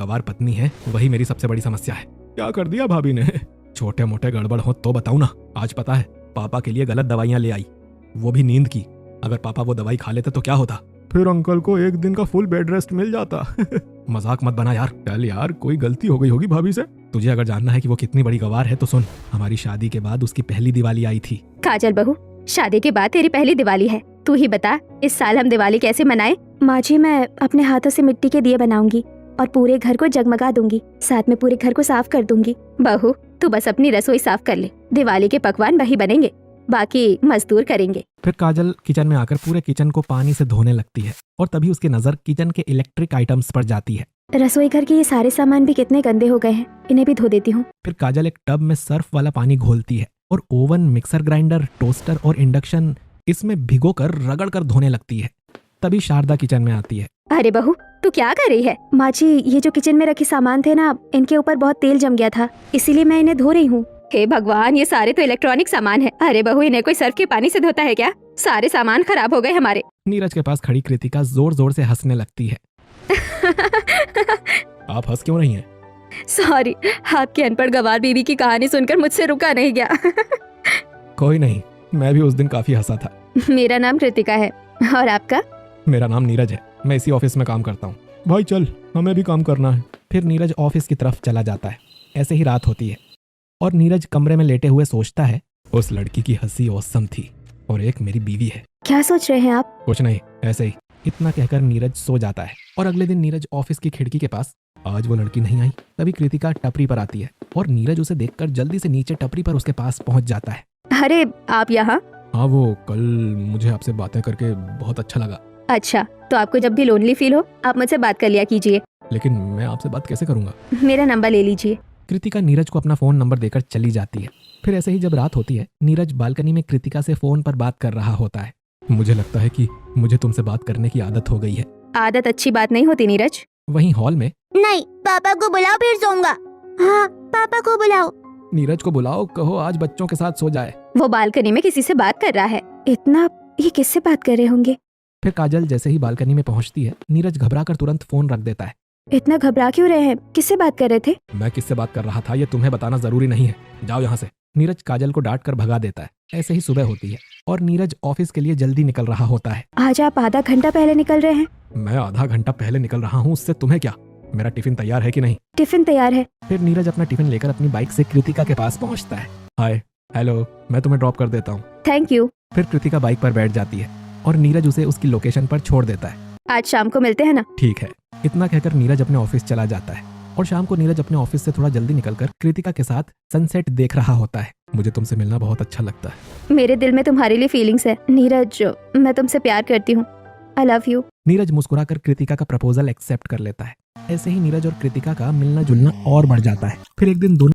गवार पत्नी है वही मेरी सबसे बड़ी समस्या है। क्या कर दिया भाभी ने? छोटे मोटे गड़बड़ हो तो बताऊं ना। आज पता है पापा के लिए गलत दवाइयां ले आई, वो भी नींद की। अगर पापा वो दवाई खा लेते तो क्या होता? फिर अंकल को एक दिन का फुल बेड रेस्ट मिल जाता। मजाक मत बना यार। चल यार, कोई गलती हो गई होगी भाभी से। तुझे अगर जानना है कि वो कितनी बड़ी गवार है तो सुन, हमारी शादी के बाद उसकी पहली दिवाली आई थी। काजल बहू, शादी के बाद तेरी पहली दिवाली है। तू ही बता, इस साल हम दिवाली कैसे मनाएं? माँ जी, मैं अपने हाथों से मिट्टी के दिए बनाऊंगी और पूरे घर को जगमगा दूंगी, साथ में पूरे घर को साफ कर दूंगी। बहू, तू बस अपनी रसोई साफ कर ले, दिवाली के पकवान वही बनेंगे, बाकी मजदूर करेंगे। फिर काजल किचन में आकर पूरे किचन को पानी से धोने लगती है और तभी उसकी नजर किचन के इलेक्ट्रिक आइटम्स पर जाती है। रसोई घर के ये सारे सामान भी कितने गंदे हो गए हैं, इन्हें भी धो देती हूँ। फिर काजल एक टब में सर्फ वाला पानी घोलती है और ओवन, मिक्सर ग्राइंडर, टोस्टर और इंडक्शन इसमें भिगोकर रगड़कर धोने लगती है। तभी शारदा किचन में आती है। अरे बहू, तू क्या कर रही है? माँ जी, ये जो किचन में रखे सामान थे ना, इनके ऊपर बहुत तेल जम गया था, इसीलिए मैं इन्हें धो रही हूँ। हे भगवान, ये सारे तो इलेक्ट्रॉनिक सामान है। अरे बहू, इन्हें कोई सर्फ के पानी से धोता है क्या? सारे सामान खराब हो गए हमारे। नीरज के पास खड़ी कृतिका जोर जोर से हंसने लगती है। आप हंस क्यों रही हैं? सॉरी, आपकी अनपढ़ गवार बीवी की कहानी सुनकर मुझसे रुका नहीं गया। कोई नहीं, मैं भी उस दिन काफी हंसा था। मेरा नाम कृतिका है, और आपका? मेरा नाम नीरज है, मैं इसी ऑफिस में काम करता हूँ। भाई चल, हमें भी काम करना है। फिर नीरज ऑफिस की तरफ चला जाता है। ऐसे ही रात होती है और नीरज कमरे में लेटे हुए सोचता है, उस लड़की की हंसी औसम थी और एक मेरी बीवी है। क्या सोच रहे हैं आप? कुछ नहीं, ऐसे ही। इतना कहकर नीरज सो जाता है और अगले दिन नीरज ऑफिस की खिड़की के पास, आज वो लड़की नहीं आई। तभी कृतिका टपरी पर आती है और नीरज उसे देखकर जल्दी से नीचे टपरी पर उसके पास पहुंच जाता है। अरे, आप यहाँ? हाँ, वो कल मुझे आपसे बातें करके बहुत अच्छा लगा। अच्छा, तो आपको जब भी लोनली फील हो, आप मुझसे बात कर लिया कीजिए। लेकिन मैं आपसे बात कैसे करूंगा? मेरा नंबर ले लीजिए। कृतिका नीरज को अपना फोन नंबर देकर चली जाती है। फिर ऐसे ही जब रात होती है, नीरज बालकनी में कृतिका से फोन पर बात कर रहा होता है। मुझे लगता है कि मुझे तुमसे बात करने की आदत हो गई है। आदत अच्छी बात नहीं होती नीरज। वहीं हॉल में, नहीं, पापा को बुलाओ फिर सोऊंगा। हाँ, पापा को बुलाओ। नीरज को बुलाओ, कहो आज बच्चों के साथ सो जाए। वो बालकनी में किसी से बात कर रहा है। इतना, ये किससे बात कर रहे होंगे? फिर काजल जैसे ही बालकनी में पहुंचती है, नीरज घबराकर तुरंत फोन रख देता है। इतना घबरा क्यों रहे हैं? किससे बात कर रहे थे? मैं किससे बात कर रहा था ये तुम्हें बताना जरूरी नहीं है, जाओ यहाँ से। नीरज काजल को डांट कर भगा देता है। ऐसे ही सुबह होती है और नीरज ऑफिस के लिए जल्दी निकल रहा होता है। आज आप आधा घंटा पहले निकल रहे हैं। मैं आधा घंटा पहले निकल रहा हूँ, उससे तुम्हें क्या? मेरा टिफिन तैयार है कि नहीं? टिफिन तैयार है। फिर नीरज अपना टिफिन लेकर अपनी बाइक से कृतिका के पास पहुंचता है। हाय, हेलो, मैं तुम्हें ड्रॉप कर देता हूँ। Thank you. फिर कृतिका बाइक पर बैठ जाती है और नीरज उसे उसकी लोकेशन पर छोड़ देता है। आज शाम को मिलते हैं ना? ठीक है। इतना कहकर नीरज अपने ऑफिस चला जाता है और शाम को नीरज अपने ऑफिस से थोड़ा जल्दी निकलकर कृतिका के साथ सनसेट देख रहा होता है। मुझे तुमसे मिलना बहुत अच्छा लगता है। मेरे दिल में तुम्हारे लिए फीलिंग्स है नीरज, मैं तुमसे प्यार करती हूँ। I love you. नीरज मुस्कुराकर कृतिका का प्रपोजल एक्सेप्ट कर लेता है। ऐसे ही नीरज और कृतिका का मिलना जुलना और बढ़ जाता है। फिर एक दिन दोनों